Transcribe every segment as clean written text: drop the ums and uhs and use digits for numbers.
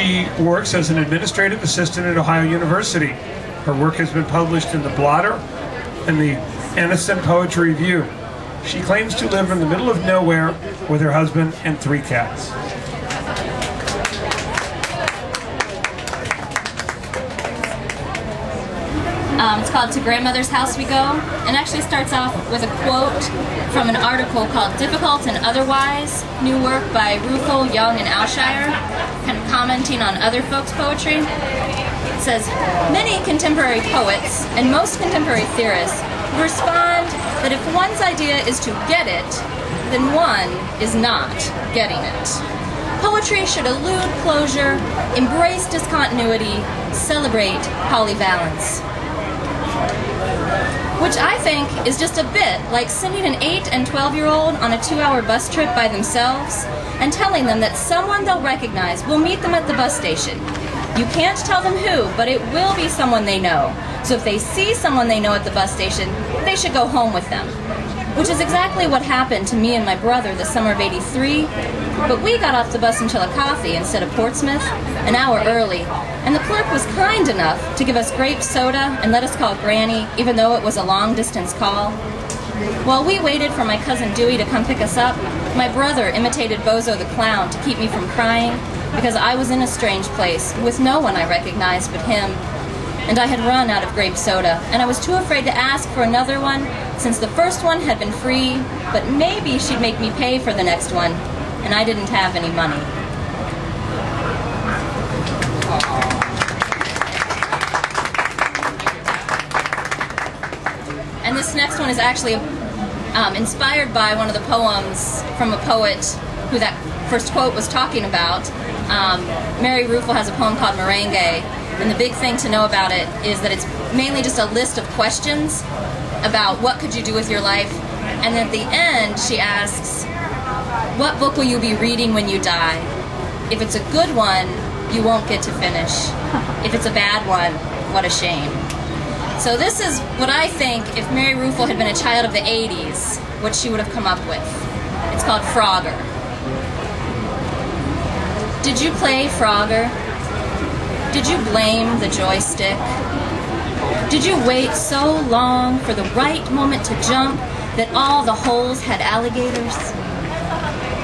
She works as an administrative assistant at Ohio University. Her work has been published in The Blotter and the Anniston Poetry Review. She claims to live in the middle of nowhere with her husband and 3 cats. It's called To Grandmother's House We Go, and actually starts off with a quote from an article called Difficult and Otherwise, new work by Rufo, Young, and Alshire, kind of commenting on other folks' poetry. It says, many contemporary poets and most contemporary theorists respond that if one's idea is to get it, then one is not getting it. Poetry should elude closure, embrace discontinuity, celebrate polyvalence. Which I think is just a bit like sending an 8 and 12-year-old on a 2-hour bus trip by themselves and telling them that someone they'll recognize will meet them at the bus station. You can't tell them who, but it will be someone they know. So if they see someone they know at the bus station, they should go home with them. Which is exactly what happened to me and my brother the summer of '83, but we got off the bus in Chillicothe instead of Portsmouth, an hour early, and the clerk was kind enough to give us grape soda and let us call Granny, even though it was a long-distance call. While we waited for my cousin Dewey to come pick us up, my brother imitated Bozo the Clown to keep me from crying, because I was in a strange place, with no one I recognized but him. And I had run out of grape soda, and I was too afraid to ask for another one, since the first one had been free, but maybe she'd make me pay for the next one, and I didn't have any money. And this next one is actually inspired by one of the poems from a poet who that first quote was talking about. Mary Rufo has a poem called Merengue, and the big thing to know about it is that it's mainly just a list of questions about what could you do with your life, and then at the end she asks, what book will you be reading when you die? If it's a good one, you won't get to finish. If it's a bad one, what a shame. So this is what I think, if Mary Rufo had been a child of the 80s, what she would have come up with. It's called Frogger. Did you play Frogger? Did you blame the joystick? Did you wait so long for the right moment to jump that all the holes had alligators?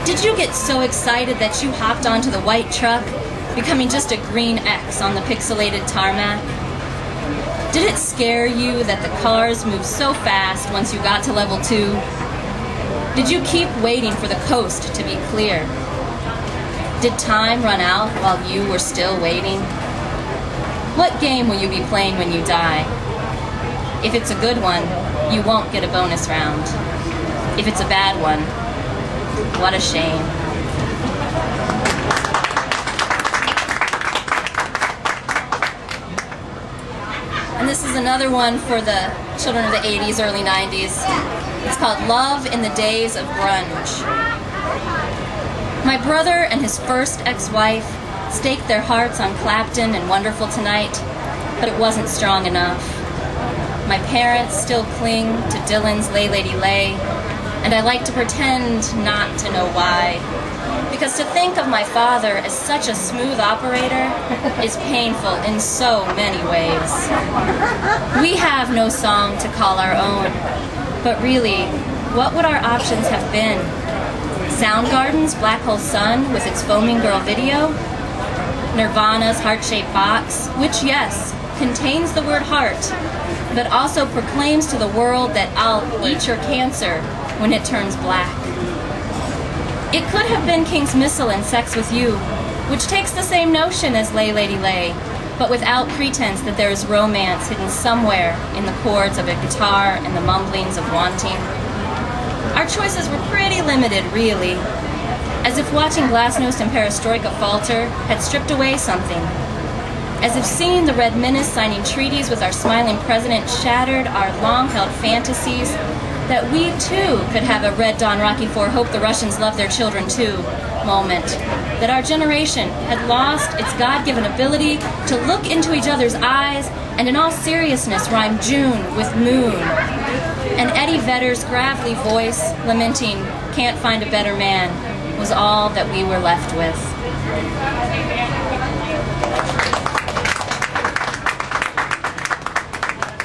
Did you get so excited that you hopped onto the white truck, becoming just a green X on the pixelated tarmac? Did it scare you that the cars moved so fast once you got to level 2? Did you keep waiting for the coast to be clear? Did time run out while you were still waiting? What game will you be playing when you die? If it's a good one, you won't get a bonus round. If it's a bad one, what a shame. And this is another one for the children of the 80s, early 90s. It's called Love in the Days of Grunge. My brother and his first ex-wife staked their hearts on Clapton and Wonderful Tonight, but it wasn't strong enough. My parents still cling to Dylan's Lay Lady Lay, and I like to pretend not to know why. Because to think of my father as such a smooth operator is painful in so many ways. We have no song to call our own, but really, what would our options have been? Soundgarden's Black Hole Sun with its Foaming Girl video? Nirvana's Heart-Shaped Box, which, yes, contains the word heart, but also proclaims to the world that I'll eat your cancer when it turns black. It could have been King's Missile and Sex With You, which takes the same notion as Lay Lady Lay, but without pretense that there is romance hidden somewhere in the chords of a guitar and the mumblings of wanting. Our choices were pretty limited, really, as if watching Glasnost and Perestroika falter had stripped away something. As if seeing the Red Menace signing treaties with our smiling president shattered our long-held fantasies that we too could have a Red Dawn Rocky IV Hope the Russians Love Their Children Too moment. That our generation had lost its God-given ability to look into each other's eyes and in all seriousness rhyme June with moon. And Eddie Vedder's gravelly voice lamenting, can't find a better man, was all that we were left with.